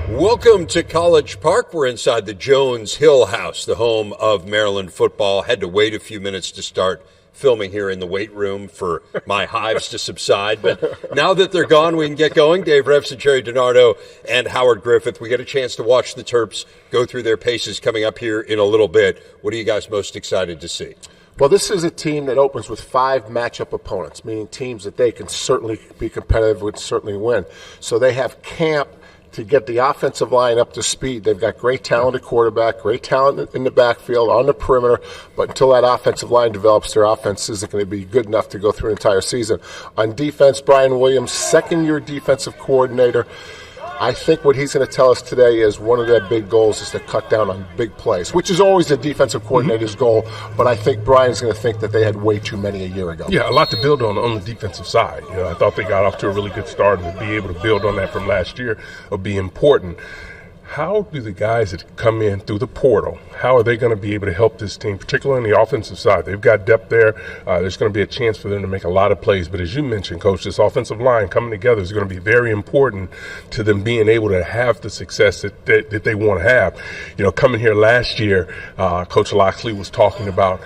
Welcome to College Park. We're inside the Jones Hill House, the home of Maryland football. Had to wait a few minutes to start filming here in the weight room for my hives to subside. But now that they're gone, we can get going. Dave Reps and Jerry DiNardo and Howard Griffith. We get a chance to watch the Terps go through their paces coming up here in a little bit. What are you guys most excited to see? Well, this is a team that opens with 5 matchup opponents, meaning teams that they can certainly be competitive with, certainly win. So they have camp to get the offensive line up to speed. They've got great talent at quarterback, great talent in the backfield, on the perimeter, but until that offensive line develops, their offense isn't going to be good enough to go through an entire season. On defense, Brian Williams, second-year defensive coordinator. I think what he's going to tell us today is one of their big goals is to cut down on big plays, which is always the defensive coordinator's goal, but I think Brian's going to think that they had way too many a year ago. Yeah, a lot to build on the defensive side. You know, I thought they got off to a really good start, and to be able to build on that from last year will be important. How do the guys that come in through the portal, how are they going to be able to help this team, particularly on the offensive side? They've got depth there. There's going to be a chance for them to make a lot of plays. But as you mentioned, Coach, this offensive line coming together is going to be very important to them being able to have the success that they want to have. You know, coming here last year, Coach Locksley was talking about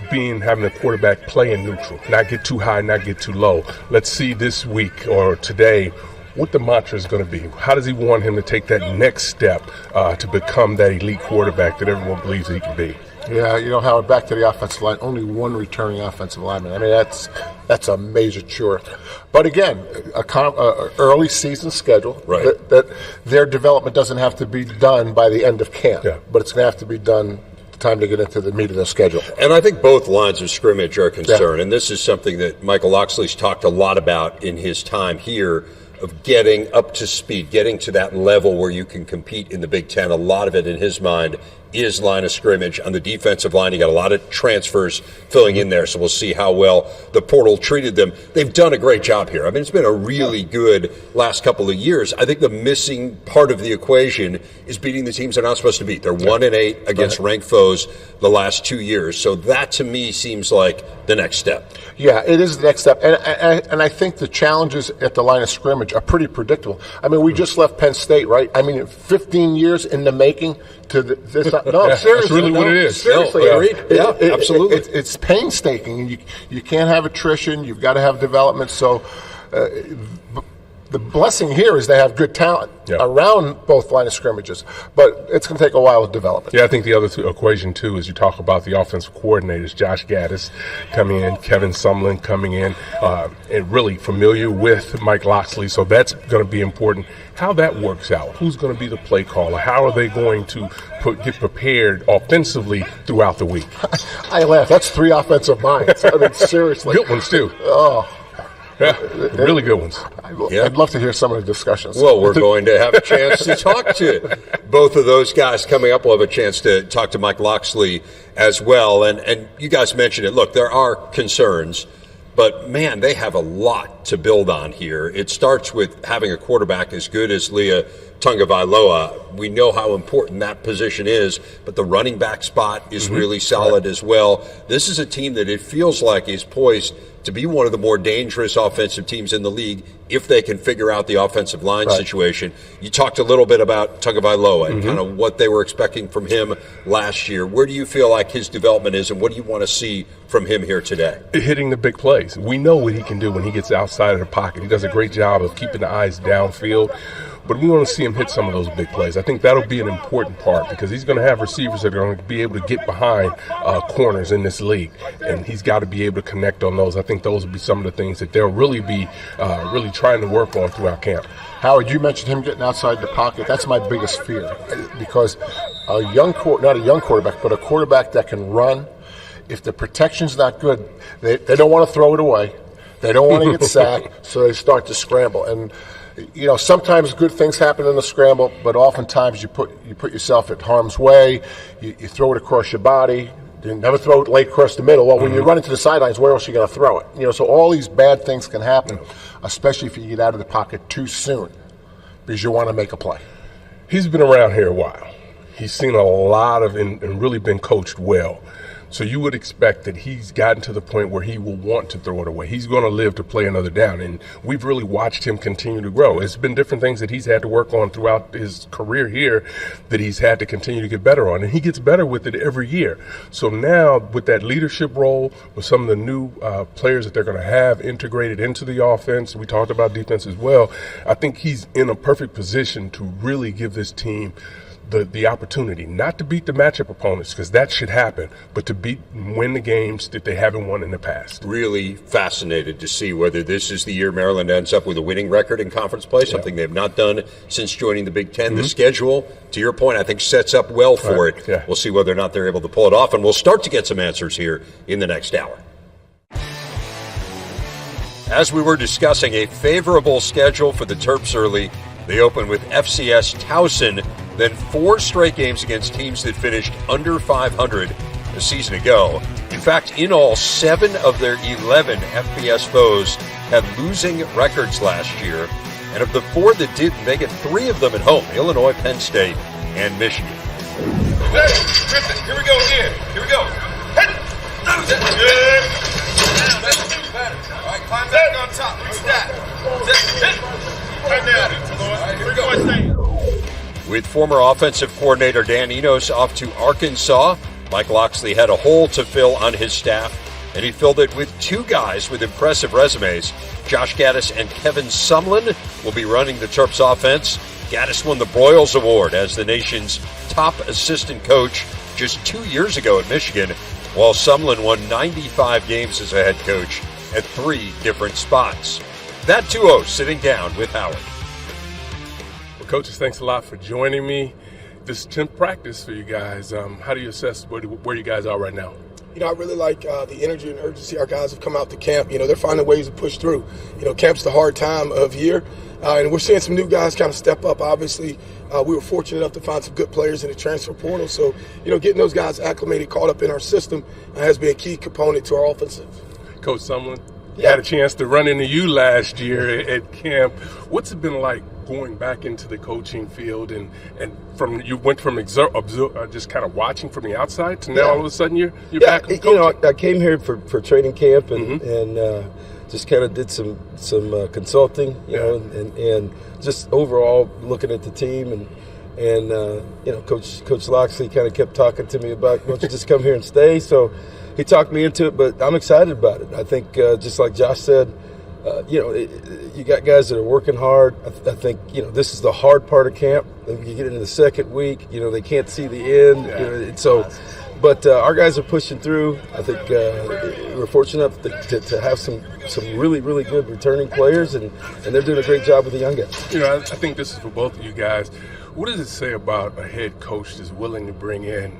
having a quarterback play in neutral, not get too high, not get too low. Let's see this week or today what the mantra is going to be. How does he want him to take that next step to become that elite quarterback that everyone believes he can be? Yeah, you know, Howard, back to the offensive line, only one returning offensive lineman. I mean, that's a major chore. But again, a early season schedule, right, that their development doesn't have to be done by the end of camp, but it's going to have to be done time to get into the meat of the schedule. And I think both lines of scrimmage are concerned, and this is something that Michael Locksley's talked a lot about in his time here, of getting up to speed, getting to that level where you can compete in the Big Ten. A lot of it, in his mind, is line of scrimmage. On the defensive line, you got a lot of transfers filling in there, so we'll see how well the portal treated them. They've done a great job here. I mean, it's been a really good last couple of years. I think the missing part of the equation is beating the teams they're not supposed to beat. They're 1-8 against ranked foes the last 2 years. So that, to me, seems like the next step. Yeah, it is the next step. And I think the challenges at the line of scrimmage are pretty predictable. I mean, we just left Penn State, right? I mean, 15 years in the making to this. No, seriously. That's really what it is. Seriously. Absolutely. It's painstaking. You can't have attrition. You've got to have development. So the blessing here is they have good talent around both line of scrimmages, but it's going to take a while with development. Yeah, I think the other equation, too, is you talk about the offensive coordinators, Josh Gattis coming in, Kevin Sumlin coming in, and really familiar with Mike Locksley, so that's going to be important. How that works out, who's going to be the play caller, how are they going to get prepared offensively throughout the week? I laugh. That's 3 offensive minds. I mean, seriously. Good ones, too. Oh. Yeah, really good ones. I'd love to hear some of the discussions. Well, we're going to have a chance to talk to both of those guys coming up. We'll have a chance to talk to Mike Locksley as well. And you guys mentioned it. Look, there are concerns, but, man, they have a lot to build on here. It starts with having a quarterback as good as Tagovailoa. We know how important that position is, but the running back spot is really solid as well. This is a team that it feels like is poised to be one of the more dangerous offensive teams in the league if they can figure out the offensive line situation. You talked a little bit about Tagovailoa and kind of what they were expecting from him last year. Where do you feel like his development is, and what do you want to see from him here today? Hitting the big plays. We know what he can do when he gets outside of the pocket. He does a great job of keeping the eyes downfield. But we want to see him hit some of those big plays. I think that'll be an important part because he's going to have receivers that are going to be able to get behind corners in this league, and he's got to be able to connect on those. I think those will be some of the things that they'll really be really trying to work on throughout camp. Howard, you mentioned him getting outside the pocket. That's my biggest fear because not a young quarterback, but a quarterback that can run, if the protection's not good, they don't want to throw it away. They don't want to get sacked, so they start to scramble. And you know, sometimes good things happen in the scramble, but oftentimes you put yourself at harm's way. You throw it across your body. You never throw it late across the middle. Well, when you run into the sidelines, where else are you going to throw it? You know, so all these bad things can happen, especially if you get out of the pocket too soon because you want to make a play. He's been around here a while. He's seen a lot of and really been coached well. So you would expect that he's gotten to the point where he will want to throw it away. He's going to live to play another down, and we've really watched him continue to grow. It's been different things that he's had to work on throughout his career here that he's had to continue to get better on, and he gets better with it every year. So now with that leadership role, with some of the new players that they're going to have integrated into the offense, we talked about defense as well, I think he's in a perfect position to really give this team the opportunity not to beat the matchup opponents, because that should happen, but to beat and win the games that they haven't won in the past. Really fascinated to see whether this is the year Maryland ends up with a winning record in conference play, something they've not done since joining the Big Ten. The schedule, to your point, I think sets up well for it. Yeah. We'll see whether or not they're able to pull it off, and we'll start to get some answers here in the next hour. As we were discussing, a favorable schedule for the Terps early. They open with FCS Towson, then 4 straight games against teams that finished under 500 a season ago. In fact, in all, 7 of their 11 FBS foes had losing records last year. And of the 4 that didn't, they get 3 of them at home: Illinois, Penn State, and Michigan. Hey, Griffin, here we go again. Here we go. Hey, that's good. Now, that's too bad. All right, climb back on top. Reach that. Right now. Here we go. With former offensive coordinator Dan Enos off to Arkansas, Mike Locksley had a hole to fill on his staff, and he filled it with 2 guys with impressive resumes. Josh Gattis and Kevin Sumlin will be running the Terps offense. Gattis won the Broyles Award as the nation's top assistant coach just 2 years ago at Michigan, while Sumlin won 95 games as a head coach at 3 different spots. That duo sitting down with Howard. Well, coaches, thanks a lot for joining me. This is 10th practice for you guys. How do you assess where you guys are right now? I really like the energy and urgency our guys have come out to camp. They're finding ways to push through. Camp's the hard time of year, and we're seeing some new guys kind of step up. Obviously, we were fortunate enough to find some good players in the transfer portal. So, getting those guys acclimated, caught up in our system has been a key component to our offensive. Coach Sumlin, had a chance to run into you last year at camp. What's it been like going back into the coaching field, and from you went from just kind of watching from the outside to now all of a sudden you're back on coaching? I came here for training camp and just kind of did some consulting, and just overall looking at the team and Coach Locksley kind of kept talking to me about, why don't you just come here and stay? So he talked me into it, but I'm excited about it. I think just like Josh said, you got guys that are working hard. I think this is the hard part of camp. You get into the second week, they can't see the end. But our guys are pushing through. I think we're fortunate enough to have some really, really good returning players, and they're doing a great job with the young guys. I think this is for both of you guys. What does it say about a head coach that's willing to bring in,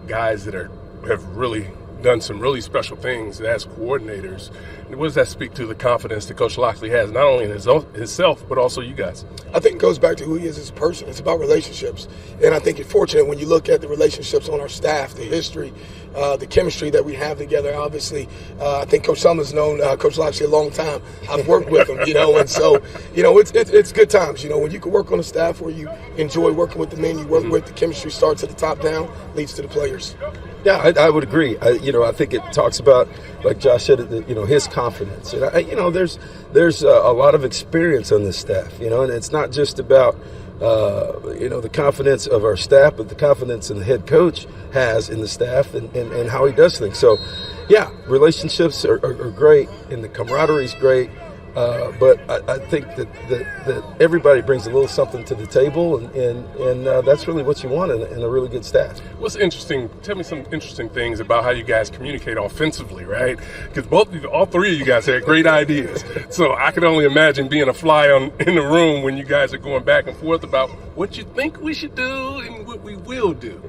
guys that have really done some really special things as coordinators? And what does that speak to the confidence that Coach Locksley has, not only in himself, but also you guys? I think it goes back to who he is as a person. It's about relationships. And I think it's fortunate when you look at the relationships on our staff, the history, the chemistry that we have together. Obviously, I think Coach Sumlin's known Coach Locksley a long time. I've worked with him, and so, it's good times. When you can work on a staff where you enjoy working with the men you work with, the chemistry starts at the top down, leads to the players. Yeah, I would agree. I think it talks about, like Josh said, his confidence. And there's a lot of experience on this staff. And it's not just about the confidence of our staff, but the confidence in the head coach has in the staff and how he does things. So, yeah, relationships are great, and the camaraderie is great. But I think that everybody brings a little something to the table, and that's really what you want in a really good staff. What's interesting? Tell me some interesting things about how you guys communicate offensively, right? Because all 3 of you guys had great ideas. So I can only imagine being a fly in the room when you guys are going back and forth about what you think we should do and what we will do.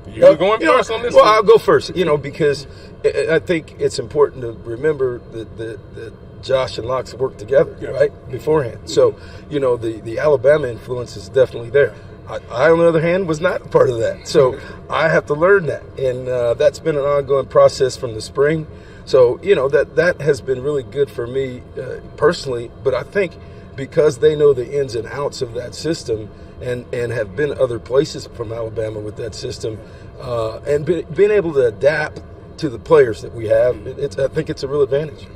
You're going first on this. Well, I'll go first. Because I think it's important to remember that Josh and Locks worked together, right, beforehand. So, the Alabama influence is definitely there. I, on the other hand, was not a part of that. So I have to learn that. And that's been an ongoing process from the spring. So, that has been really good for me personally. But I think because they know the ins and outs of that system and have been other places from Alabama with that system, and being able to adapt to the players that we have, I think it's a real advantage.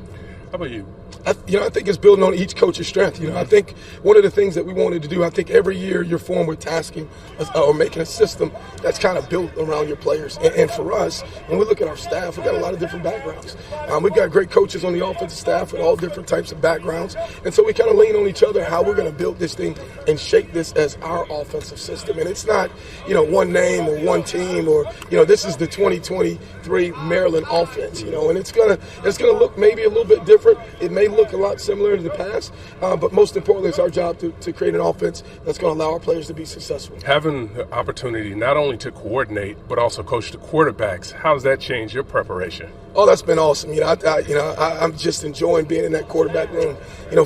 How about you? I think it's building on each coach's strength. I think one of the things that we wanted to do, I think every year you're formed with tasking or making a system that's kind of built around your players. And for us, when we look at our staff, we've got a lot of different backgrounds. We've got great coaches on the offensive staff with all different types of backgrounds. And so we kind of lean on each other, how we're going to build this thing and shape this as our offensive system. And it's not, one name or one team or, this is the 2023 Maryland offense, and it's going to look maybe a little bit different. It may look a lot similar to the past, but most importantly, it's our job to create an offense that's going to allow our players to be successful. Having the opportunity not only to coordinate but also coach the quarterbacks, how's that changed your preparation? Oh, that's been awesome. I'm just enjoying being in that quarterback room.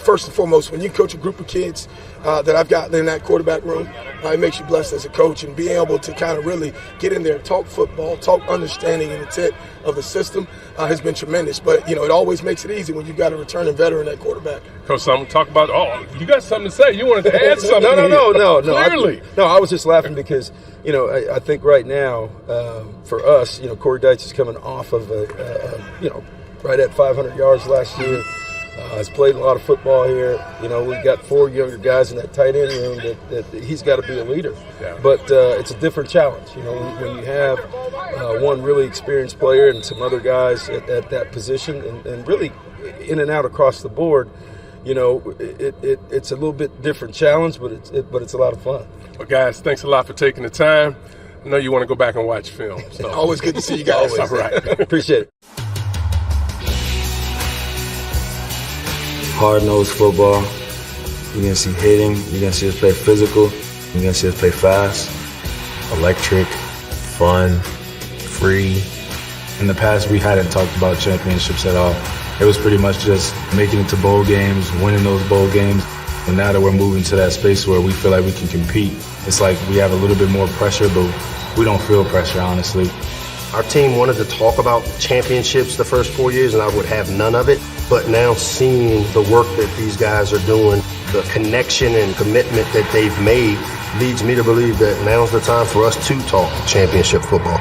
First and foremost, when you coach a group of kids that I've gotten in that quarterback room, it makes you blessed as a coach, and being able to kind of really get in there, talk football, talk understanding and intent of the system has been tremendous. But, it always makes it easy when you've got a returning veteran at quarterback. Coach, Sumlin, talk about, you got something to say. You wanted to add something. No. Clearly. I was just laughing because, I think right now for us, Corey Deitch is coming off of right at 500 yards last year. Has played a lot of football here. We've got 4 younger guys in that tight end room that he's got to be a leader. Yeah. But it's a different challenge. When you have one really experienced player and some other guys at that position and really in and out across the board, it's a little bit different challenge, but it's a lot of fun. Well, guys, thanks a lot for taking the time. I know you want to go back and watch film. So. Always good to see you guys. All right. Appreciate it. Hard-nosed football. You're going to see hitting. You're going to see us play physical. You're going to see us play fast, electric, fun, free. In the past, we hadn't talked about championships at all. It was pretty much just making it to bowl games, winning those bowl games. And now that we're moving to that space where we feel like we can compete, it's like we have a little bit more pressure, but we don't feel pressure, honestly. Our team wanted to talk about championships the first 4 years, and I would have none of it. But now seeing the work that these guys are doing, the connection and commitment that they've made leads me to believe that now's the time for us to talk championship football.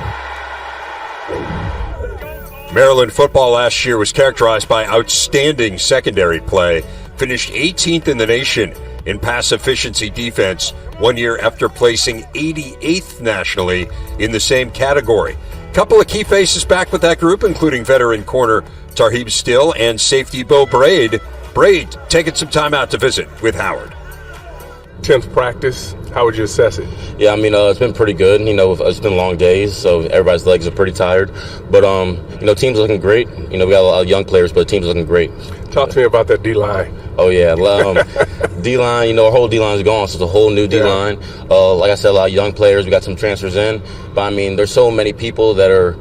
Maryland football last year was characterized by outstanding secondary play, finished 18th in the nation in pass efficiency defense 1 year after placing 88th nationally in the same category. Couple of key faces back with that group, including veteran corner Tarheeb Still and safety Beau Brade. Brade taking some time out to visit with Howard. 10th practice, how would you assess it? Yeah, it's been pretty good. It's been long days, so everybody's legs are pretty tired. But, team's looking great. We got a lot of young players, but the team's looking great. Talk to me about that D-line. Oh, yeah. D-line, our whole D-line is gone, so it's a whole new D-line. Like I said, a lot of young players. We got some transfers in. But, there's so many people that are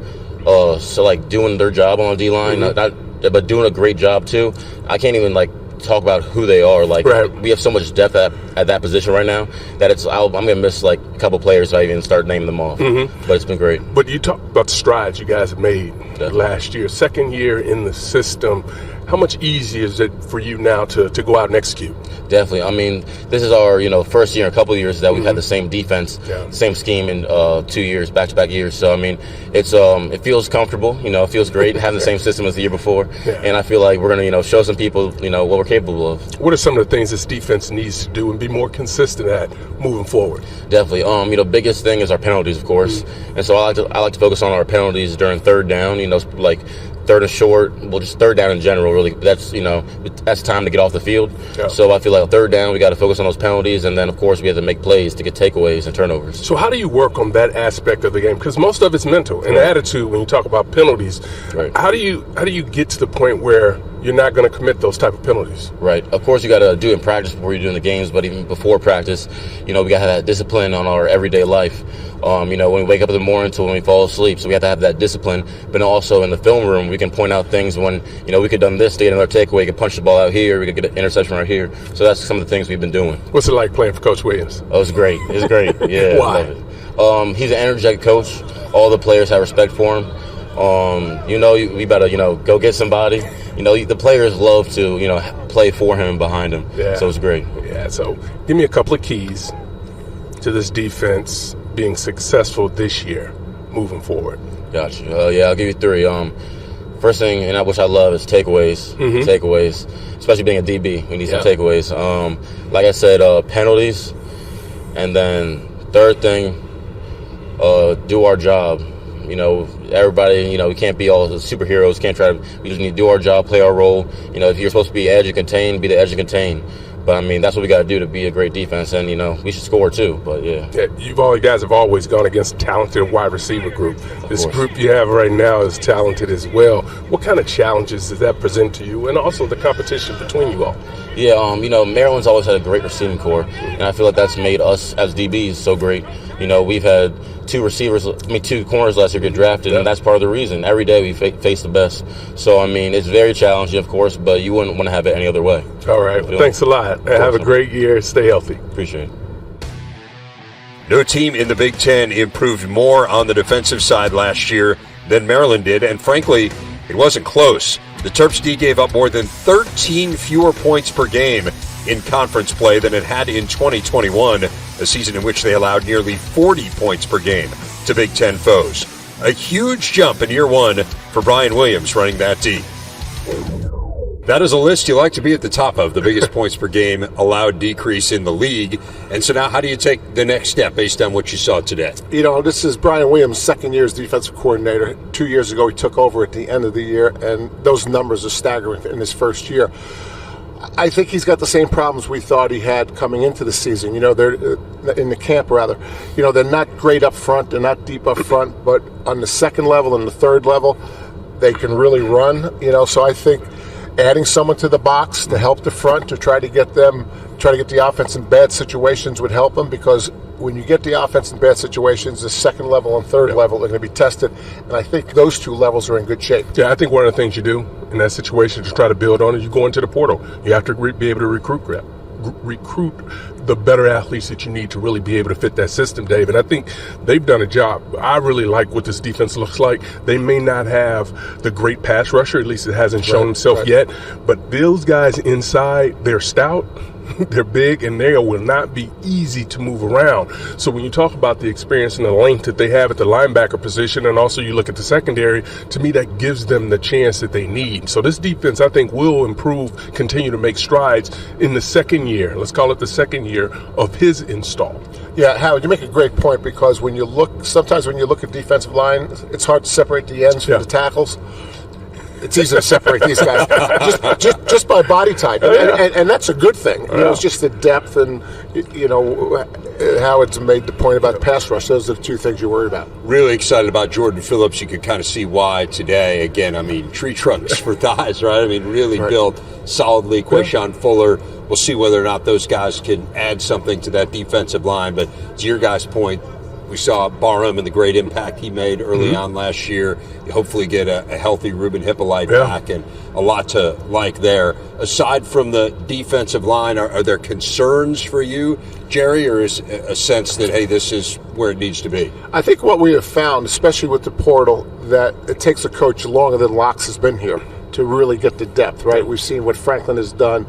doing their job on the D-line, but doing a great job, too. I can't even, talk about who they are. Right. We have so much depth at that position right now that I'm going to miss a couple players if I even start naming them off. Mm-hmm. But it's been great. But you talk about the strides you guys have made last year, second year in the system. How much easier is it for you now to go out and execute? Definitely. This is our first year in a couple of years that we've had the same defense, same scheme in 2 years, back-to-back years. So it feels comfortable. It feels great having the same system as the year before. Yeah. And I feel like we're going to show some people what we're capable of. What are some of the things this defense needs to do and be more consistent at moving forward? Definitely. Biggest thing is our penalties, of course. Mm-hmm. And so I like to focus on our penalties during third down. Third and short, just third down in general, really. That's time to get off the field. Yeah. So I feel like third down, we got to focus on those penalties, and then, of course, we have to make plays to get takeaways and turnovers. So how do you work on that aspect of the game? Because most of it's mental and attitude when you talk about penalties. Right. How do you get to the point where you're not going to commit those type of penalties? Right. Of course, you got to do it in practice before you're doing the games, but even before practice, we got to have that discipline on our everyday life. When we wake up in the morning to when we fall asleep, so we have to have that discipline. But also in the film room, we can point out things when, we could have done this to get another takeaway. We could punch the ball out here. We could get an interception right here. So that's some of the things we've been doing. What's it like playing for Coach Williams? Oh, it's great. It's great. Yeah. Why? I love it. He's an energetic coach. All the players have respect for him. We better, go get somebody. The players love to, play for him and behind him. Yeah. So it's great. Yeah, so give me a couple of keys to this defense being successful this year, moving forward. Gotcha. I'll give you 3. First thing, and which I love, is takeaways. Takeaways, especially being a DB, we need some takeaways. Like I said, penalties, and then third thing, do our job. Everybody, we can't be all the superheroes. We just need to do our job, play our role. If you're supposed to be edge and contain, be the edge and contain. But that's what we got to do to be a great defense, and we should score too. But you guys have always gone against a talented wide receiver group. This group you have right now is talented as well. What kind of challenges does that present to you, and also the competition between you all? Yeah, Maryland's always had a great receiving core, and I feel like that's made us as DBs so great. We've had 2 corners last year get drafted, and that's part of the reason. Every day we face the best. So, it's very challenging, of course, but you wouldn't want to have it any other way. All right. Thanks a lot. Have a great year. Stay healthy. Appreciate it. No team in the Big Ten improved more on the defensive side last year than Maryland did, and frankly, it wasn't close. The Terps D gave up more than 13 fewer points per game in conference play than it had in 2021, a season in which they allowed nearly 40 points per game to Big Ten foes. A huge jump in year 1 for Brian Williams running that D. That is a list you like to be at the top of, the biggest points per game allowed decrease in the league. And so now how do you take the next step based on what you saw today? This is Brian Williams' second year as defensive coordinator. 2 years ago, he took over at the end of the year, and those numbers are staggering in his first year. I think he's got the same problems we thought he had coming into the season. They're in the camp, rather. They're not great up front. They're not deep up front. But on the second level and the third level, they can really run. So I think adding someone to the box to help the front to try to get the offense in bad situations would help them, because when you get the offense in bad situations, the second level and third level are going to be tested, and I think those 2 levels are in good shape. Yeah, I think one of the things you do in that situation to try to build on it, you go into the portal. You have to be able to recruit the better athletes that you need to really be able to fit that system, Dave. And I think they've done a job. I really like what this defense looks like. They may not have the great pass rusher, at least it hasn't shown himself yet, but those guys inside, they're stout, they're big, and they will not be easy to move around. So when you talk about the experience and the length that they have at the linebacker position, and also you look at the secondary, to me that gives them the chance that they need. So this defense, I think, will improve, continue to make strides in the second year. Let's call it the second year of his install. Yeah, Howard, you make a great point, because sometimes when you look at defensive line, it's hard to separate the ends from the tackles. It's easy to separate these guys just by body type, and that's a good thing. It's just the depth, and Howard's made the point about pass rush. Those are the 2 things you worry about. Really excited about Jordan Phillips. You could kind of see why today. Again, tree trunks for thighs, right? Really built solidly. Quayshawn Fuller. We'll see whether or not those guys can add something to that defensive line. But to your guys' point, we saw Barham and the great impact he made early on last year. You hopefully get a healthy Ruben Hippolyte back, and a lot to like there. Aside from the defensive line, are there concerns for you, Jerry, or is a sense that, hey, this is where it needs to be? I think what we have found, especially with the portal, that it takes a coach longer than Locks has been here to really get the depth, right? We've seen what Franklin has done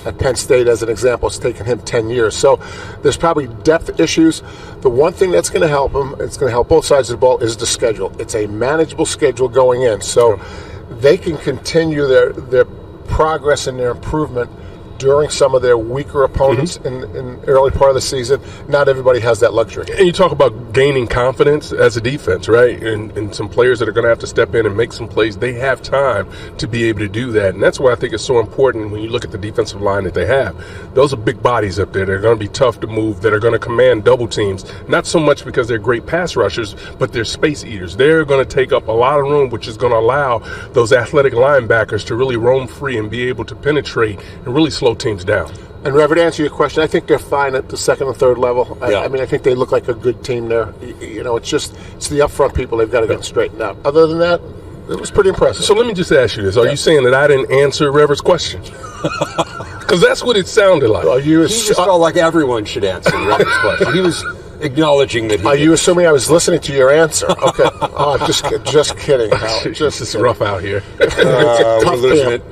at Penn State as an example. It's taken him 10 years. So there's probably depth issues. The one thing that's going to help him, it's going to help both sides of the ball, is the schedule. It's a manageable schedule going in. So they can continue their progress and their improvement during some of their weaker opponents in the early part of the season. Not everybody has that luxury. And you talk about gaining confidence as a defense, right? And some players that are going to have to step in and make some plays, they have time to be able to do that. And that's why I think it's so important when you look at the defensive line that they have. Those are big bodies up there. They're going to be tough to move, that are going to command double teams. Not so much because they're great pass rushers, but they're space eaters. They're going to take up a lot of room, which is going to allow those athletic linebackers to really roam free and be able to penetrate and really slow teams down. And Reverend, to answer your question, I think they're fine at the second and third level. I mean, I think they look like a good team there. It's the up front people they've got to get straightened out. Other than that, it was pretty impressive. So let me just ask you this. Are you saying that I didn't answer Reverend's question? Because that's what it sounded like. He just felt like everyone should answer Reverend's question. He was acknowledging that. Are you assuming I was listening to your answer? Okay. Oh, I'm just kidding. Hal. This is rough out here. We're losing it.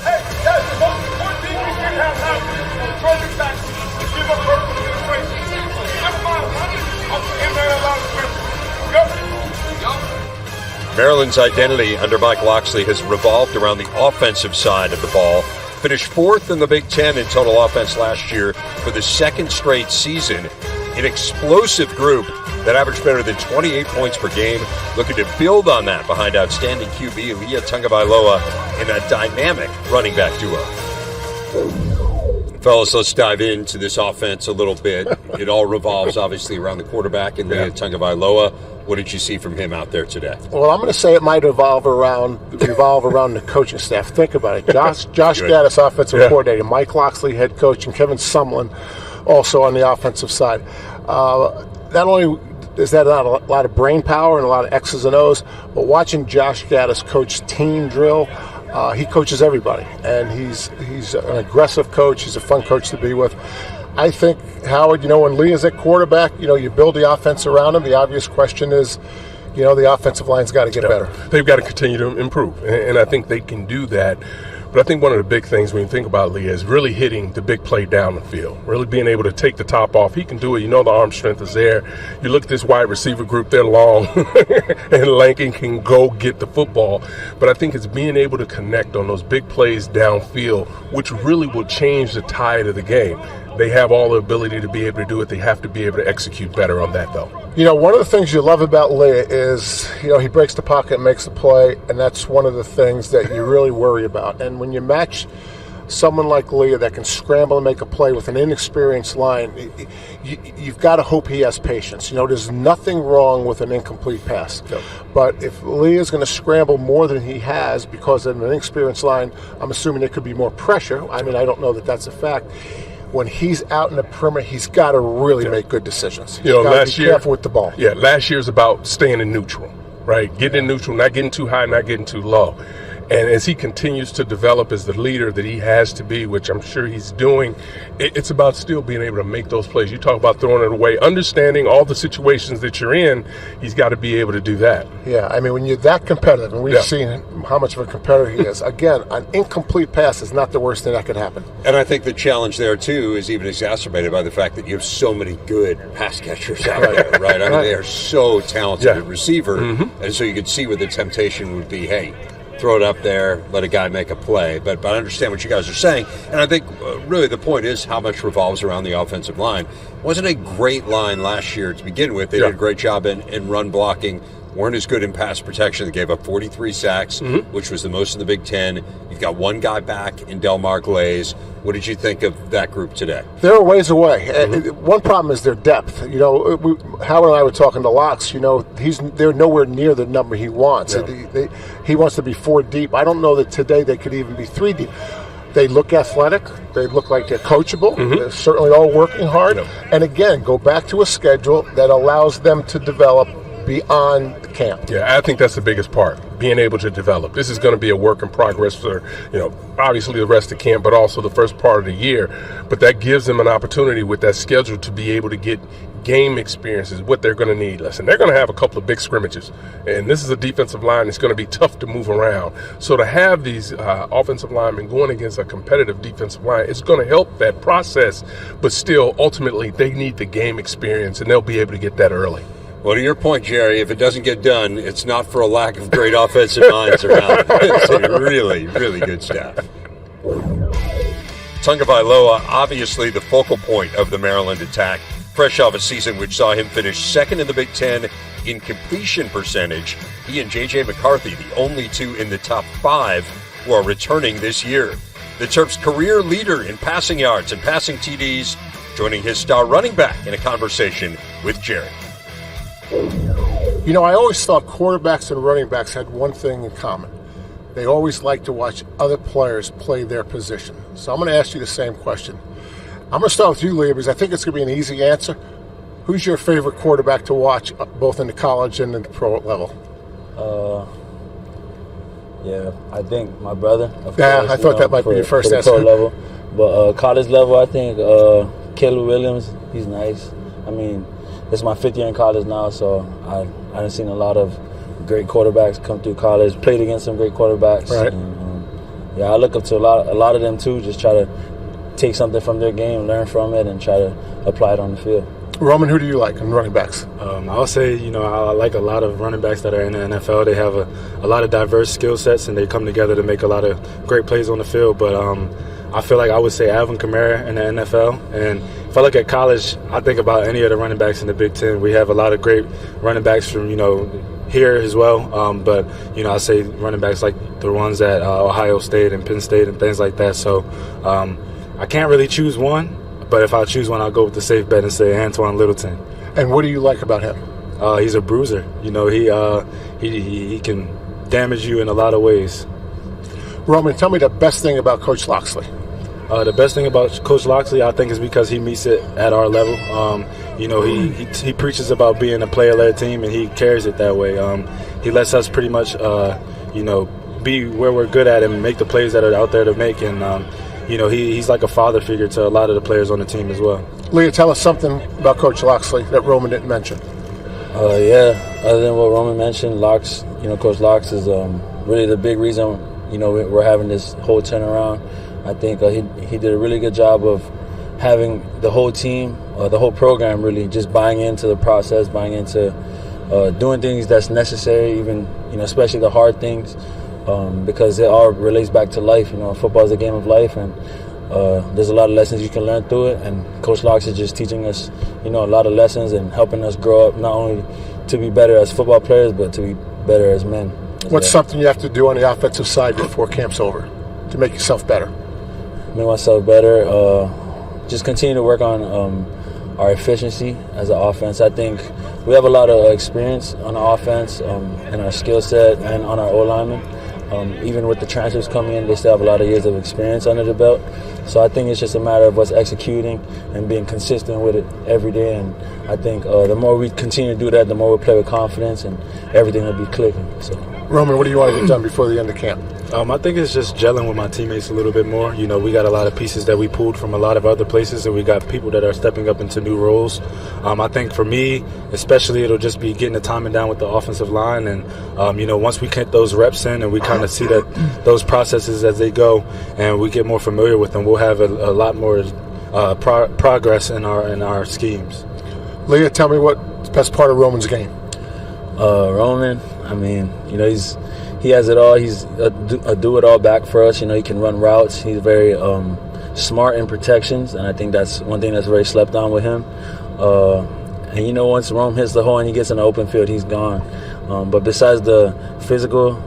Hey, that's the most important thing we can have happen. Throw it back. Give up purpose to the race. Never mind, in there a lot of scrimmage. Maryland's identity under Mike Locksley has revolved around the offensive side of the ball. Finished fourth in the Big Ten in total offense last year for the second straight season. An explosive group that averaged better than 28 points per game. Looking to build on that behind outstanding QB Leah Tagovailoa and a dynamic running back duo. Fellas, let's dive into this offense a little bit. It all revolves, obviously, around the quarterback and Leah Tagovailoa. What did you see from him out there today? Well, I'm going to say it might revolve around the coaching staff. Think about it. Josh Gattis, offensive coordinator, Mike Locksley, head coach, and Kevin Sumlin, also on the offensive side. Not only is that a lot of brain power and a lot of X's and O's, but watching Josh Gattis coach team drill, he coaches everybody, and he's an aggressive coach. He's a fun coach to be with. I think, Howard, when Leah's at quarterback, you build the offense around him. The obvious question is, the offensive line's got to get better. They've got to continue to improve, and I think they can do that. But I think one of the big things when you think about Leah is really hitting the big play down the field, really being able to take the top off. He can do it. The arm strength is there. You look at this wide receiver group, they're long and lanky, can go get the football. But I think it's being able to connect on those big plays downfield, which really will change the tide of the game. They have all the ability to be able to do it. They have to be able to execute better on that, though. One of the things you love about Leah is, he breaks the pocket and makes the play, and that's one of the things that you really worry about. And when you match someone like Leah that can scramble and make a play with an inexperienced line, you've got to hope he has patience. There's nothing wrong with an incomplete pass. Yep. But if Leah's going to scramble more than he has because of an inexperienced line, I'm assuming there could be more pressure. I don't know that that's a fact. When he's out in the perimeter, he's got to really make good decisions. He's got to be careful with the ball. Yeah, last year's about staying in neutral, right? Getting in neutral, not getting too high, not getting too low. And as he continues to develop as the leader that he has to be, which I'm sure he's doing, it's about still being able to make those plays. You talk about throwing it away, understanding all the situations that you're in, he's got to be able to do that. Yeah, when you're that competitive, and we've seen how much of a competitor he is, again, an incomplete pass is not the worst thing that could happen. And I think the challenge there, too, is even exacerbated by the fact that you have so many good pass catchers out there, right? They are so talented at receiver, and so you could see where the temptation would be, hey, throw it up there, let a guy make a play. But I understand what you guys are saying, and I think really the point is how much revolves around the offensive line. Wasn't a great line last year to begin with. They did a great job in run blocking. Weren't as good in pass protection. They gave up 43 sacks, which was the most in the Big Ten. You've got one guy back in Delmar Glaze. What did you think of that group today? They're a ways away. One problem is their depth. Howard and I were talking to Locks. They're nowhere near the number he wants. Yeah. He wants to be 4 deep. I don't know that today they could even be 3 deep. They look athletic. They look like they're coachable. They're certainly all working hard. Yeah. And again, go back to a schedule that allows them to develop beyond camp. Yeah, I think that's the biggest part, being able to develop. This is going to be a work in progress for, obviously the rest of camp, but also the first part of the year. But that gives them an opportunity with that schedule to be able to get game experiences, what they're going to need. Listen, they're going to have a couple of big scrimmages, and this is a defensive line that's going to be tough to move around. So to have these offensive linemen going against a competitive defensive line, it's going to help that process, but still, ultimately, they need the game experience, and they'll be able to get that early. Well, to your point, Jerry, if it doesn't get done, it's not for a lack of great offensive minds around. It's a really, really good staff. Tagovailoa, obviously the focal point of the Maryland attack, fresh off a season which saw him finish second in the Big Ten in completion percentage. He and J.J. McCarthy, the only two in the top 5 who are returning this year. The Terps' career leader in passing yards and passing TDs, joining his star running back in a conversation with Jerry. I always thought quarterbacks and running backs had one thing in common. They always like to watch other players play their position. So I'm going to ask you the same question. I'm going to start with you, Leah, because I think it's going to be an easy answer. Who's your favorite quarterback to watch, both in the college and in the pro level? I think my brother. I thought that might be your first answer. Pro level. But college level, I think Caleb Williams, he's nice. I mean, it's my 5th year in college now, so I've seen a lot of great quarterbacks come through college, played against some great quarterbacks. Right. And, I look up to a lot of them too, just try to take something from their game, learn from it, and try to apply it on the field. Roman, who do you like in running backs? I'll say, I like a lot of running backs that are in the NFL. They have a lot of diverse skill sets, and they come together to make a lot of great plays on the field. But I feel like I would say Alvin Kamara in the NFL. And if I look at college, I think about any of the running backs in the Big Ten. We have a lot of great running backs from, here as well. But, I say running backs like the ones at Ohio State and Penn State and things like that. So I can't really choose one. But if I choose one, I'll go with the safe bet and say Antoine Littleton. And what do you like about him? He's a bruiser. He can damage you in a lot of ways. Roman, tell me the best thing about Coach Locksley. The best thing about Coach Locksley, I think, is because he meets it at our level. He preaches about being a player-led team, and he carries it that way. He lets us pretty much, be where we're good at and make the plays that are out there to make. And he's like a father figure to a lot of the players on the team as well. Leah, tell us something about Coach Locksley that Roman didn't mention. Other than what Roman mentioned, Coach Locks is really the big reason, we're having this whole turnaround. I think he did a really good job of having the whole team, the whole program really just buying into the process, buying into doing things that's necessary, even, especially the hard things. Because it all relates back to life. Football is a game of life, and there's a lot of lessons you can learn through it. And Coach Locks is just teaching us, a lot of lessons and helping us grow up, not only to be better as football players, but to be better as men. What's something you have to do on the offensive side before camp's over to make yourself better? Make myself better. Just continue to work on our efficiency as an offense. I think we have a lot of experience on the offense and our skill set and on our O-linemen. Even with the transfers coming in, they still have a lot of years of experience under the belt. So I think it's just a matter of us executing and being consistent with it every day. And I think the more we continue to do that, the more we play with confidence and everything will be clicking. So, Roman, what do you want to get done before the end of camp? I think it's just gelling with my teammates a little bit more. We got a lot of pieces that we pulled from a lot of other places, and we got people that are stepping up into new roles. I think for me, especially, it'll just be getting the timing down with the offensive line. And, once we get those reps in and we kind of see that those processes as they go and we get more familiar with them, we'll have a lot more progress in our schemes. Leah, tell me what's the best part of Roman's game. Roman, he has it all. He's a do-it-all back for us. He can run routes. He's very smart in protections, and I think that's one thing that's very slept on with him. And once Rome hits the hole and he gets in the open field, he's gone. But besides the physical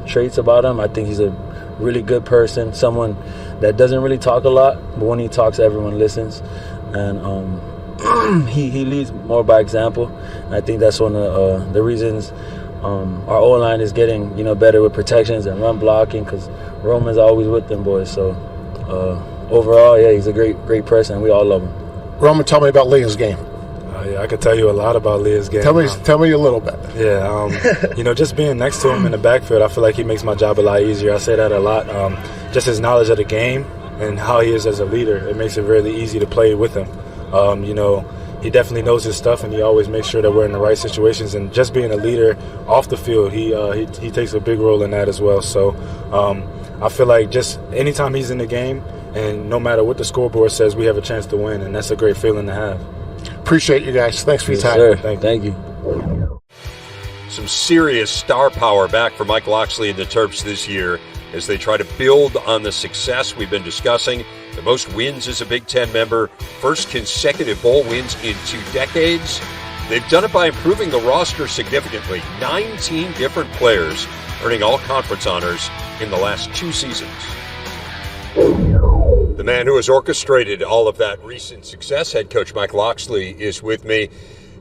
traits about him, I think he's a really good person, someone that doesn't really talk a lot, but when he talks, everyone listens. And he leads more by example. And I think that's one of the reasons our O-line is getting better with protections and run blocking, because Roman's always with them boys. So overall, he's a great person. We all love him. Roman, tell me about Leah's game. I could tell you a lot about Leah's game. Tell me a little bit. Yeah, just being next to him in the backfield, I feel like he makes my job a lot easier. I say that a lot. Just his knowledge of the game and how he is as a leader, it makes it really easy to play with him. He definitely knows his stuff, and he always makes sure that we're in the right situations. And just being a leader off the field, he takes a big role in that as well. So I feel like just anytime he's in the game, and no matter what the scoreboard says, we have a chance to win, and that's a great feeling to have. Appreciate you guys. Thanks for your time. Sir. Thank you. Some serious star power back for Mike Locksley and the Terps this year as they try to build on the success we've been discussing. The most wins as a Big Ten member, first consecutive bowl wins in 2 decades. They've done it by improving the roster significantly. 19 different players earning all conference honors in the last 2 seasons. The man who has orchestrated all of that recent success, head coach Mike Locksley, is with me.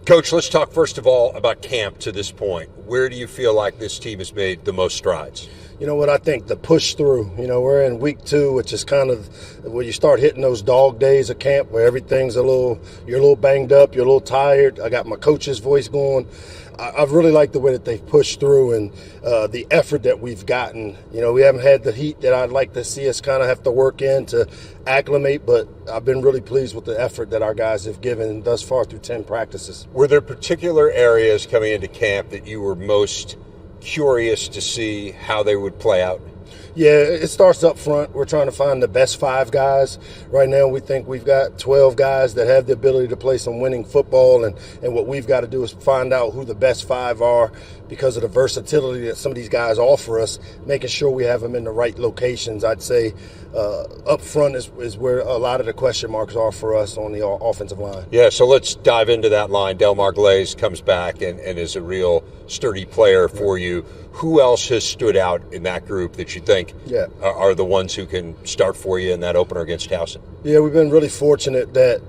Coach, let's talk first of all about camp to this point. Where do you feel like this team has made the most strides? You know what I think? The push through. You know, we're in week 2, which is kind of where you start hitting those dog days of camp where everything's you're a little banged up, you're a little tired. I got my coach's voice going. I really like the way that they've pushed through and the effort that we've gotten. You know, we haven't had the heat that I'd like to see us kind of have to work in to acclimate, but I've been really pleased with the effort that our guys have given thus far through 10 practices. Were there particular areas coming into camp that you were most curious to see how they would play out? Yeah, it starts up front. We're trying to find the best 5 guys. Right now we think we've got 12 guys that have the ability to play some winning football, and what we've got to do is find out who the best 5 are because of the versatility that some of these guys offer us, making sure we have them in the right locations. I'd say up front is where a lot of the question marks are for us on the offensive line. Yeah, so let's dive into that line. Delmar Glaze comes back and is a real sturdy player for you. Who else has stood out in that group that you think are the ones who can start for you in that opener against Towson? Yeah, we've been really fortunate that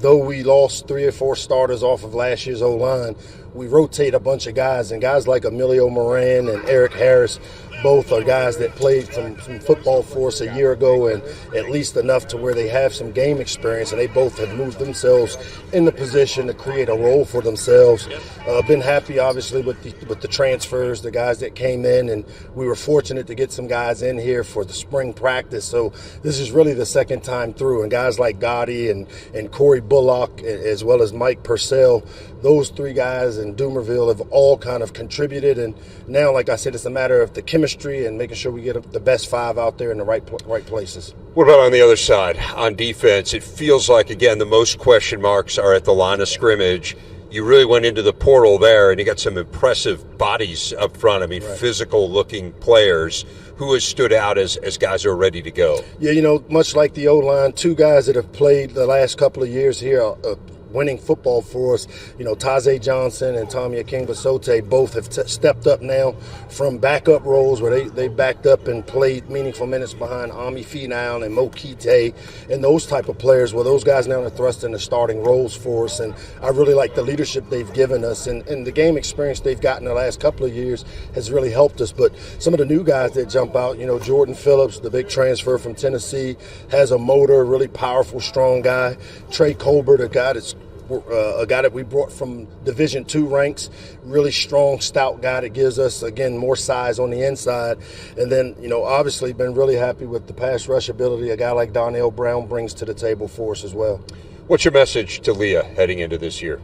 though we lost 3 or 4 starters off of last year's O-line, we rotate a bunch of guys, and guys like Emilio Moran and Eric Harris both are guys that played some football for us a year ago, and at least enough to where they have some game experience, and they both have moved themselves in the position to create a role for themselves. Been happy, obviously, with the transfers, the guys that came in, and we were fortunate to get some guys in here for the spring practice. So this is really the second time through, and guys like Gattis and Corey Bullock, as well as Mike Purcell, those 3 guys in Doomerville have all kind of contributed, and now, like I said, it's a matter of the chemistry and making sure we get the best 5 out there in the right places. What about on the other side, on defense? It feels like, again, the most question marks are at the line of scrimmage. You really went into the portal there, and you got some impressive bodies up front. I mean, physical-looking players. Who has stood out as guys who are ready to go? Yeah, you know, much like the O-line, 2 guys that have played the last couple of years here winning football for us, you know, Taze Johnson and Taulia King-Basote both have stepped up now from backup roles where they backed up and played meaningful minutes behind Ami Finau and Mo Kite and those type of players. Well, those guys now are thrust into starting roles for us, and I really like the leadership they've given us, and the game experience they've gotten the last couple of years has really helped us. But some of the new guys that jump out, you know, Jordan Phillips, the big transfer from Tennessee, has a motor, really powerful, strong guy. Trey Colbert, a guy that we brought from Division II ranks, really strong, stout guy that gives us, again, more size on the inside. And then, you know, obviously been really happy with the pass rush ability a guy like Donnell Brown brings to the table for us as well. What's your message to Leah heading into this year?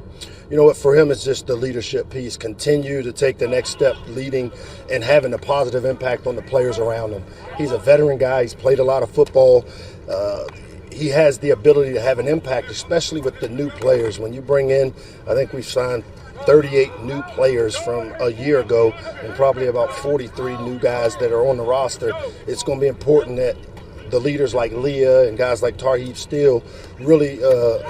You know what, for him, it's just the leadership piece. Continue to take the next step, leading and having a positive impact on the players around him. He's a veteran guy. He's played a lot of football. He has the ability to have an impact, especially with the new players. When you bring in, I think we've signed 38 new players from a year ago and probably about 43 new guys that are on the roster. It's going to be important that the leaders like Leah and guys like Tarheeb Steele really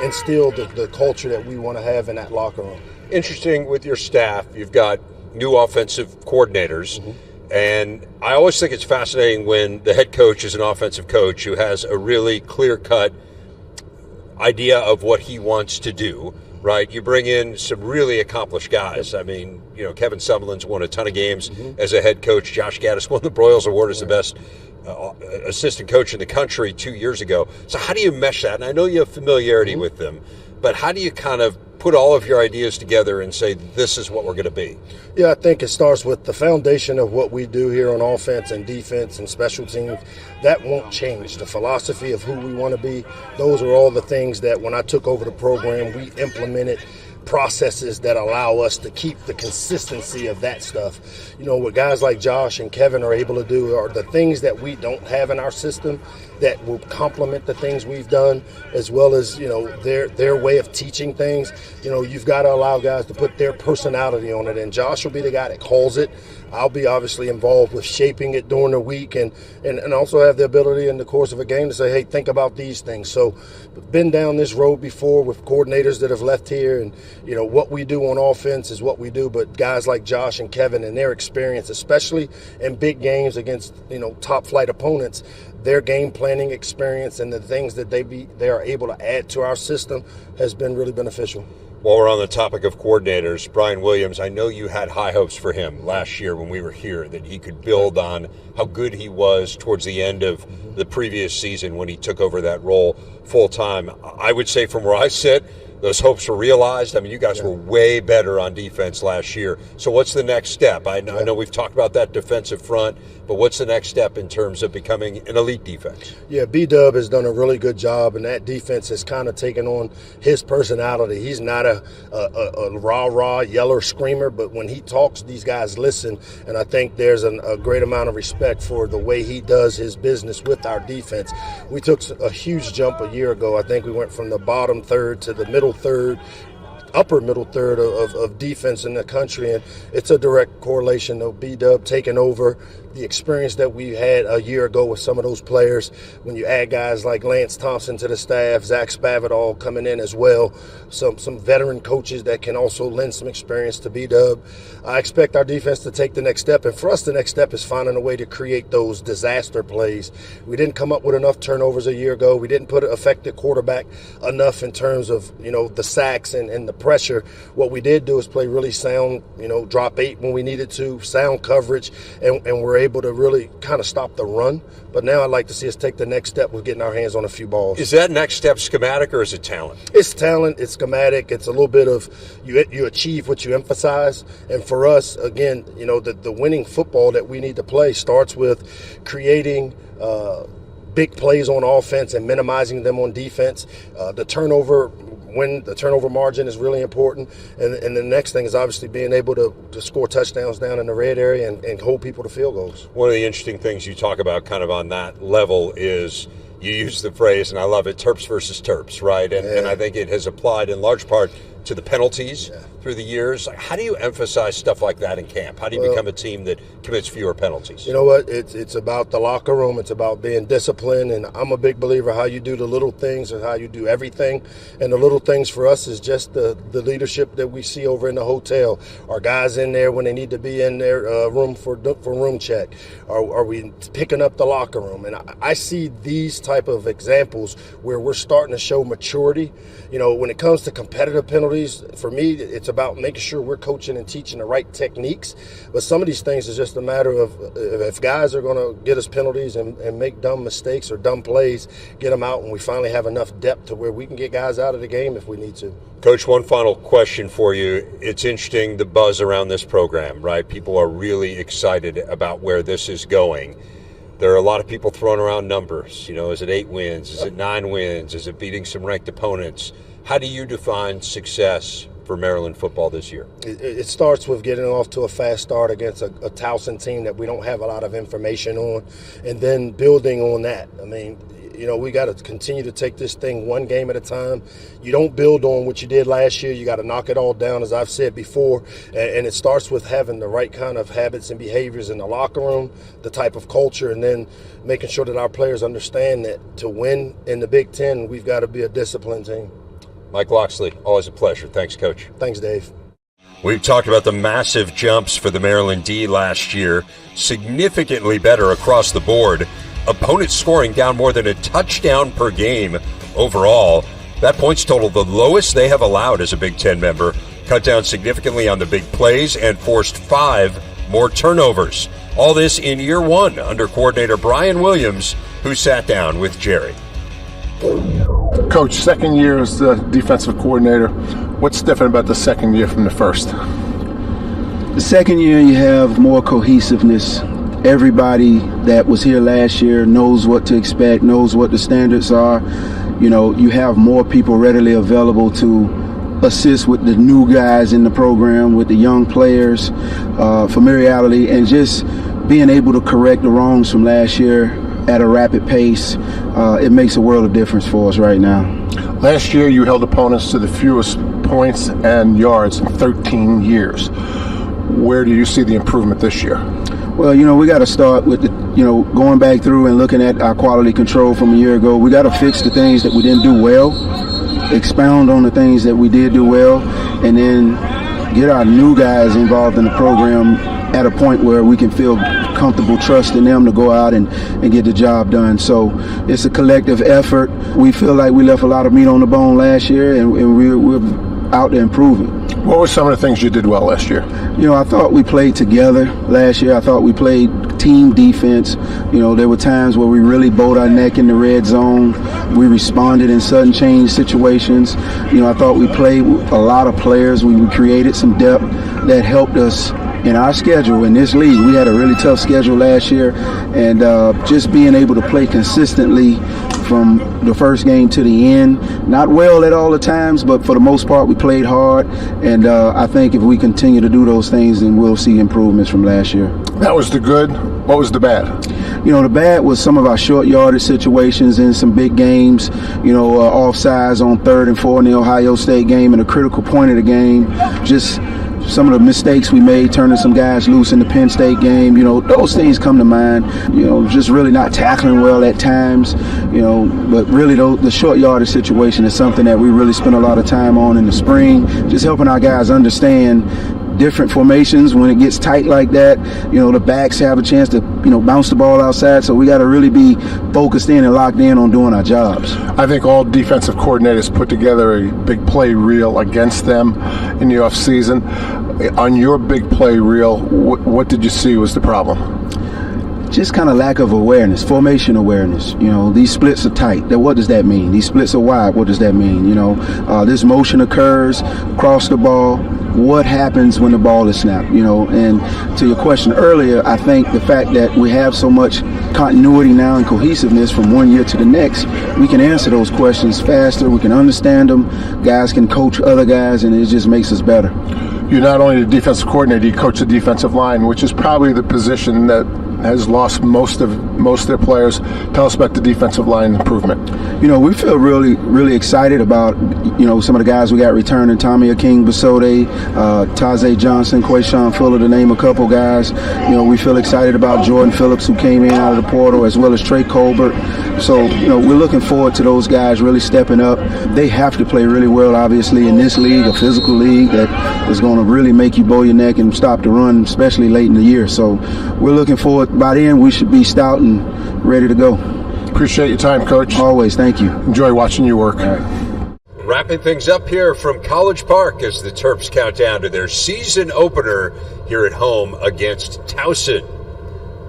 instill the culture that we want to have in that locker room. Interesting with your staff, you've got new offensive coordinators. And I always think it's fascinating when the head coach is an offensive coach who has a really clear-cut idea of what he wants to do, right? You bring in some really accomplished guys. I mean, you know, Kevin Sumlin's won a ton of games as a head coach. Josh Gattis won the Broyles Award as the best assistant coach in the country 2 years ago. So how do you mesh that? And I know you have familiarity with them, but how do you kind of put all of your ideas together and say, this is what we're going to be? Yeah, I think it starts with the foundation of what we do here on offense and defense and special teams. That won't change. The philosophy of who we want to be, those are all the things that when I took over the program, we implemented processes that allow us to keep the consistency of that stuff. You know, what guys like Josh and Kevin are able to do are the things that we don't have in our system that will complement the things we've done, as well as, you know, their way of teaching things. You know, you've got to allow guys to put their personality on it, and Josh will be the guy that calls it. I'll be obviously involved with shaping it during the week and also have the ability in the course of a game to say, hey, think about these things. So been down this road before with coordinators that have left here, and, you know, what we do on offense is what we do, but guys like Josh and Kevin and their experience, especially in big games against, you know, top flight opponents, their game planning experience and the things that they are able to add to our system has been really beneficial. While we're on the topic of coordinators, Brian Williams, I know you had high hopes for him last year when we were here, that he could build on how good he was towards the end of the previous season when he took over that role full time. I would say from where I sit, those hopes were realized. I mean, you guys were way better on defense last year. So what's the next step? I know we've talked about that defensive front, but what's the next step in terms of becoming an elite defense? Yeah, B-Dub has done a really good job, and that defense has kind of taken on his personality. He's not a rah-rah, yeller screamer, but when he talks, these guys listen, and I think there's a great amount of respect for the way he does his business with our defense. We took a huge jump a year ago. I think we went from the bottom third to the middle third, upper middle third of defense in the country, and it's a direct correlation of B-Dub taking over, the experience that we had a year ago with some of those players. When you add guys like Lance Thompson to the staff, Zach Spavital coming in as well, some veteran coaches that can also lend some experience to B-Dub. I expect our defense to take the next step, and for us the next step is finding a way to create those disaster plays. We didn't come up with enough turnovers a year ago. We didn't affect the quarterback enough in terms of the sacks and the pressure. What we did do is play really sound, drop 8 when we needed to, sound coverage, and we're able to really kind of stop the run. But now I'd like to see us take the next step with getting our hands on a few balls. Is that next step schematic or is it talent? It's talent, it's schematic, it's a little bit of you achieve what you emphasize. And for us, again, the winning football that we need to play starts with creating big plays on offense and minimizing them on defense. The turnover margin is really important, and the next thing is obviously being able to score touchdowns down in the red area and hold people to field goals. One of the interesting things you talk about kind of on that level is you use the phrase, and I love it, Terps versus Terps, right? And I think it has applied in large part to the penalties through the years. How do you emphasize stuff like that in camp? How do you become a team that commits fewer penalties? You know what? It's about the locker room. It's about being disciplined, and I'm a big believer how you do the little things and how you do everything. And the little things for us is just the leadership that we see over in the hotel. Are guys in there when they need to be in their room for room check? Are we picking up the locker room? And I see these type of examples where we're starting to show maturity. When it comes to competitive penalties, for me, it's about making sure we're coaching and teaching the right techniques. But some of these things is just a matter of if guys are going to get us penalties and make dumb mistakes or dumb plays, get them out, and we finally have enough depth to where we can get guys out of the game if we need to. Coach, one final question for you. It's interesting, the buzz around this program, right? People are really excited about where this is going. There are a lot of people throwing around numbers. Is it 8 wins? Is it 9 wins? Is it beating some ranked opponents? How do you define success for Maryland football this year? It starts with getting off to a fast start against a Towson team that we don't have a lot of information on, and then building on that. I mean, we got to continue to take this thing one game at a time. You don't build on what you did last year. You got to knock it all down, as I've said before. And it starts with having the right kind of habits and behaviors in the locker room, the type of culture, and then making sure that our players understand that to win in the Big Ten, we've got to be a disciplined team. Mike Locksley, always a pleasure. Thanks, Coach. Thanks, Dave. We've talked about the massive jumps for the Maryland D last year, significantly better across the board. Opponents scoring down more than a touchdown per game overall. That points total the lowest they have allowed as a Big Ten member. Cut down significantly on the big plays and forced 5 more turnovers. All this in year 1 under coordinator Brian Williams, who sat down with Jerry. Coach, second year as the defensive coordinator. What's different about the second year from the first? The second year you have more cohesiveness. Everybody that was here last year knows what to expect, knows what the standards are. You have more people readily available to assist with the new guys in the program, with the young players, familiarity, and just being able to correct the wrongs from last year at a rapid pace. It makes a world of difference for us right now. Last year you held opponents to the fewest points and yards in 13 years. Where do you see the improvement this year? Well, we got to start with going back through and looking at our quality control from a year ago. We got to fix the things that we didn't do well, expound on the things that we did do well, and then get our new guys involved in the program at a point where we can feel comfortable trusting them to go out and get the job done. So it's a collective effort. We feel like we left a lot of meat on the bone last year, and we're out there improving. What were some of the things you did well last year? I thought we played together last year. I thought we played team defense. There were times where we really bowed our neck in the red zone. We responded in sudden change situations. I thought we played a lot of players. We created some depth that helped us in our schedule in this league. We had a really tough schedule last year, and just being able to play consistently from the first game to the end. Not well at all the times, but for the most part we played hard, and I think if we continue to do those things, then we'll see improvements from last year. That was the good. What was the bad? The bad was some of our short yardage situations in some big games, offsides on 3rd and 4 in the Ohio State game, and a critical point of the game. Just some of the mistakes we made, turning some guys loose in the Penn State game, those things come to mind. Just really not tackling well at times, but really the short yardage situation is something that we really spent a lot of time on in the spring, just helping our guys understand different formations when it gets tight like that. The backs have a chance to, bounce the ball outside, so we got to really be focused in and locked in on doing our jobs. I think all defensive coordinators put together a big play reel against them in the offseason. On your big play reel, what did you see was the problem? Just kind of lack of awareness, formation awareness. These splits are tight. What does that mean? These splits are wide. What does that mean? This motion occurs, cross the ball. What happens when the ball is snapped? And to your question earlier, I think the fact that we have so much continuity now and cohesiveness from one year to the next, we can answer those questions faster. We can understand them. Guys can coach other guys, and it just makes us better. You're not only the defensive coordinator, you coach the defensive line, which is probably the position that has lost most of their players. Tell us about the defensive line improvement. We feel really, really excited about, some of the guys we got returning. Tommy King, Basode, Taze Johnson, Quayshawn Fuller, to name a couple guys. We feel excited about Jordan Phillips, who came in out of the portal, as well as Trey Colbert. So, we're looking forward to those guys really stepping up. They have to play really well, obviously, in this league, a physical league that is going to really make you bow your neck and stop the run, especially late in the year. So we're looking forward. By then, we should be stout and ready to go. Appreciate your time, Coach. Always. Thank you. Enjoy watching you work. All right. Wrapping things up here from College Park as the Terps count down to their season opener here at home against Towson.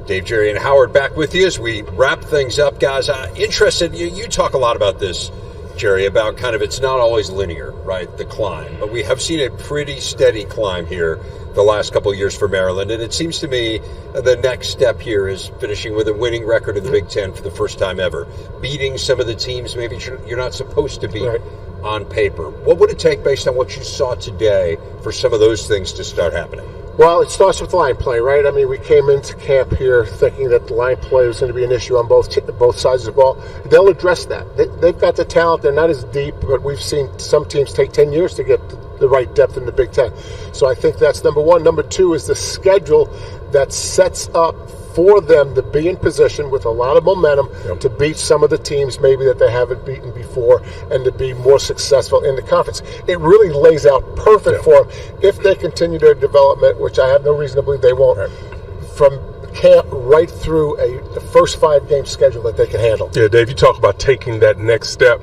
Dave, Jerry, and Howard back with you as we wrap things up, guys. Interested, you talk a lot about this, Jerry, about kind of it's not always linear, right, the climb. But we have seen a pretty steady climb here the last couple of years for Maryland, and it seems to me the next step here is finishing with a winning record in the Big Ten for the first time ever, beating some of the teams maybe you're not supposed to beat on paper. What would it take, based on what you saw today, for some of those things to start happening? Well, it starts with line play, right? I mean, we came into camp here thinking that the line play was going to be an issue on both sides of the ball. They'll address that. They've got the talent. They're not as deep, but we've seen some teams take 10 years to get the right depth in the Big Ten. So I think that's number one. Number two is the schedule that sets up for them to be in position with a lot of momentum to beat some of the teams maybe that they haven't beaten before and to be more successful in the conference. It really lays out perfect for them if they continue their development, which I have no reason to believe they won't, from camp right through the first 5 game schedule that they can handle. Yeah, Dave, you talk about taking that next step.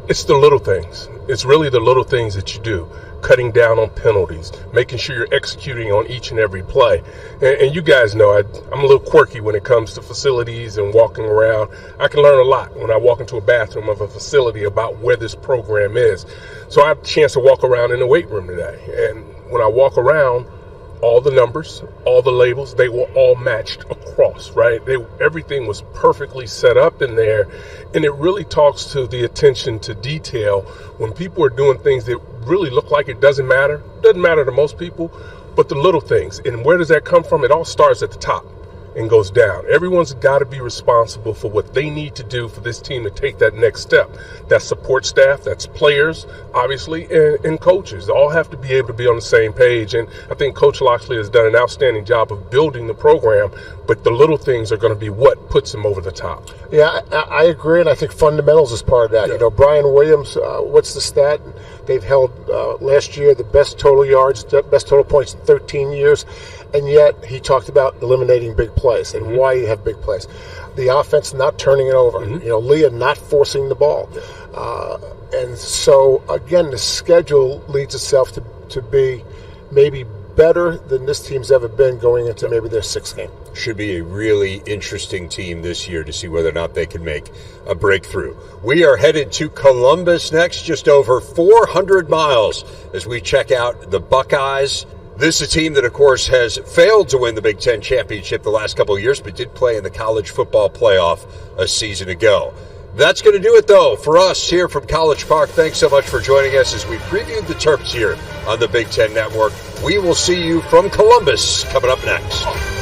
It's the little things. It's really the little things that you do. Cutting down on penalties, making sure you're executing on each and every play. And you guys know I'm a little quirky when it comes to facilities and walking around. I can learn a lot when I walk into a bathroom of a facility about where this program is. So I had a chance to walk around in the weight room today. And when I walk around, all the numbers, all the labels, they were all matched across, right? Everything was perfectly set up in there. And it really talks to the attention to detail when people are doing things that really look like it doesn't matter. It doesn't matter to most people, but the little things. And where does that come from? It all starts at the top and goes down. Everyone's got to be responsible for what they need to do for this team to take that next step. That's support staff, that's players, obviously, and coaches. They all have to be able to be on the same page. And I think Coach Locksley has done an outstanding job of building the program, but the little things are going to be what puts them over the top. Yeah, I agree, and I think fundamentals is part of that. You know, Brian Williams, what's the stat? They've held last year the best total yards, the best total points in 13 years. And yet he talked about eliminating big plays and why you have big plays. The offense not turning it over. Leah not forcing the ball. And so, again, the schedule leads itself to be maybe better than this team's ever been going into maybe their 6th game. Should be a really interesting team this year to see whether or not they can make a breakthrough. We are headed to Columbus next, just over 400 miles, as we check out the Buckeyes. This is a team that, of course, has failed to win the Big Ten championship the last couple of years, but did play in the college football playoff a season ago. That's going to do it, though, for us here from College Park. Thanks so much for joining us as we previewed the Terps here on the Big Ten Network. We will see you from Columbus coming up next.